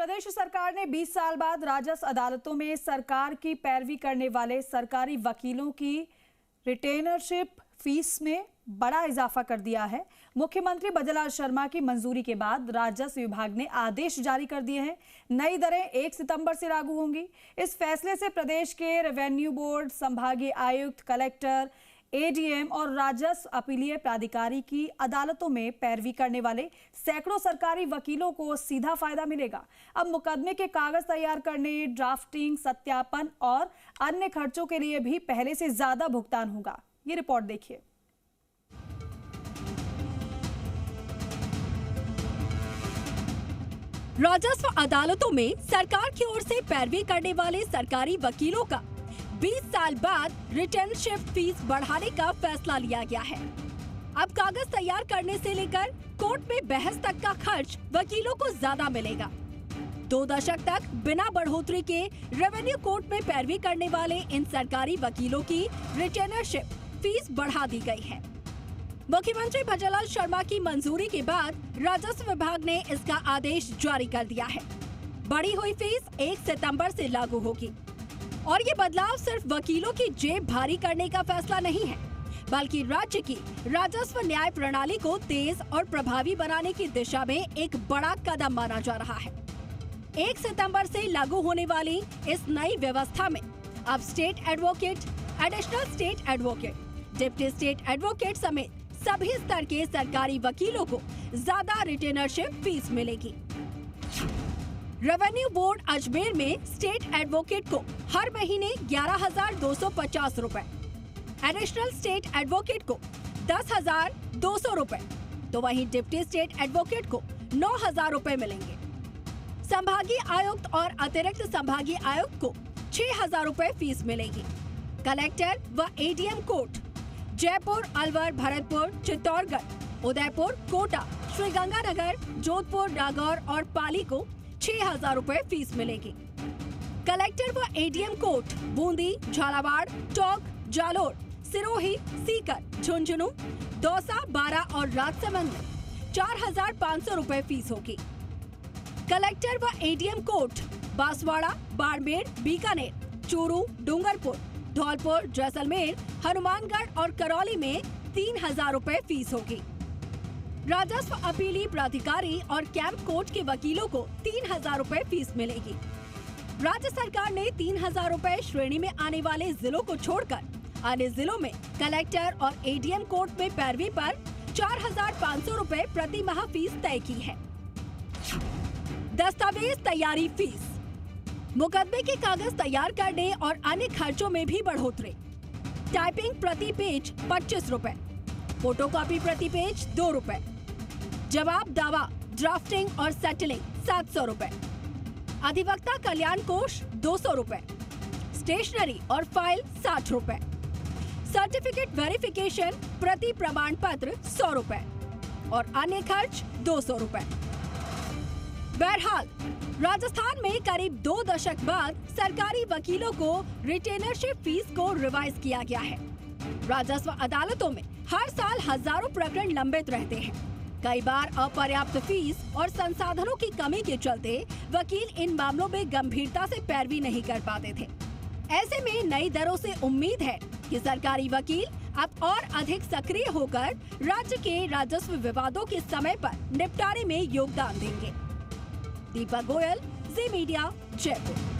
प्रदेश सरकार ने 20 साल बाद राजस्व अदालतों में सरकार की पैरवी करने वाले सरकारी वकीलों की रिटेनरशिप फीस में बड़ा इजाफा कर दिया है। मुख्यमंत्री भजनलाल शर्मा की मंजूरी के बाद राजस्व विभाग ने आदेश जारी कर दिए हैं। नई दरें 1 सितंबर से लागू होंगी। इस फैसले से प्रदेश के रेवेन्यू बोर्ड, संभागीय आयुक्त, कलेक्टर, एडीएम और राजस्व अपीलीय प्राधिकारी की अदालतों में पैरवी करने वाले सैकड़ों सरकारी वकीलों को सीधा फायदा मिलेगा। अब मुकदमे के कागज तैयार करने, ड्राफ्टिंग, सत्यापन और अन्य खर्चों के लिए भी पहले से ज्यादा भुगतान होगा। ये रिपोर्ट देखिए। राजस्व अदालतों में सरकार की ओर से पैरवी करने वाले सरकारी वकीलों का 20 साल बाद रिटेनरशिप फीस बढ़ाने का फैसला लिया गया है। अब कागज तैयार करने से लेकर कोर्ट में बहस तक का खर्च वकीलों को ज्यादा मिलेगा। 2 दशक तक बिना बढ़ोतरी के रेवेन्यू कोर्ट में पैरवी करने वाले इन सरकारी वकीलों की रिटेनरशिप फीस बढ़ा दी गई है। मुख्यमंत्री भजनलाल शर्मा की मंजूरी के बाद राजस्व विभाग ने इसका आदेश जारी कर दिया है। बढ़ी हुई फीस 1 सितंबर से लागू होगी और ये बदलाव सिर्फ वकीलों की जेब भारी करने का फैसला नहीं है, बल्कि राज्य की राजस्व न्याय प्रणाली को तेज और प्रभावी बनाने की दिशा में एक बड़ा कदम माना जा रहा है। 1 सितंबर से लागू होने वाली इस नई व्यवस्था में अब state advocate, additional state advocate, deputy state advocate समेत सभी स्तर के सरकारी वकीलों को ज्यादा रिटेनरशिप फीस मिलेगी। रेवेन्यू बोर्ड अजमेर में स्टेट एडवोकेट को हर महीने 11,250 रुपए, एडिशनल स्टेट एडवोकेट को 10,200 रुपए, तो वहीं डिप्टी स्टेट एडवोकेट को 9,000 रुपए मिलेंगे। संभागीय आयुक्त और अतिरिक्त संभागीय आयुक्त को 6,000 रुपए फीस मिलेगी। कलेक्टर व एडीएम कोर्ट जयपुर, अलवर, भरतपुर, चित्तौड़गढ़, उदयपुर, कोटा, श्रीगंगानगर, जोधपुर, नागौर और पाली को 6,000 रुपए फीस मिलेगी। कलेक्टर व एडीएम कोर्ट बूंदी, झालावाड़, टोंक, जालोर, सिरोही, सीकर, झुंझुनू, दौसा, बारां और राजसमंद में 4,500 रुपए फीस होगी। कलेक्टर व एडीएम कोर्ट बांसवाड़ा, बाड़मेर, बीकानेर, चूरू, डूंगरपुर, धौलपुर, जैसलमेर, हनुमानगढ़ और करौली में 3,000 रुपए फीस होगी। राजस्व अपीलीय प्राधिकारी और कैंप कोर्ट के वकीलों को 3,000 रुपए फीस मिलेगी। राज्य सरकार ने 3,000 रुपए श्रेणी में आने वाले जिलों को छोड़कर अन्य जिलों में कलेक्टर और एडीएम कोर्ट में पैरवी पर 4,500 रुपए प्रति माह फीस तय की है। दस्तावेज तैयारी फीस, मुकदमे के कागज तैयार करने और अन्य खर्चों में भी बढ़ोतरी। टाइपिंग प्रति पेज 25 रुपए, फोटोकॉपी प्रति पेज 2 रुपए, जवाब दावा, ड्राफ्टिंग और सेटलिंग 700 रुपए, अधिवक्ता कल्याण कोष 200 रुपए, स्टेशनरी और फाइल 60 रुपए, सर्टिफिकेट वेरिफिकेशन प्रति प्रमाण पत्र 100 रुपए और अन्य खर्च 200 रुपए। बहरहाल राजस्थान में करीब 2 दशक बाद सरकारी वकीलों को रिटेनरशिप फीस को रिवाइज किया गया है। राजस्व अदालतों में हर साल हजारों प्रकरण लंबित रहते हैं। कई बार अपर्याप्त फीस और संसाधनों की कमी के चलते वकील इन मामलों में गंभीरता से पैरवी नहीं कर पाते थे। ऐसे में नई दरों से उम्मीद है कि सरकारी वकील अब और अधिक सक्रिय होकर राज्य के राजस्व विवादों के समय पर निपटारे में योगदान देंगे। दीपक गोयल, जी मीडिया, जयपुर।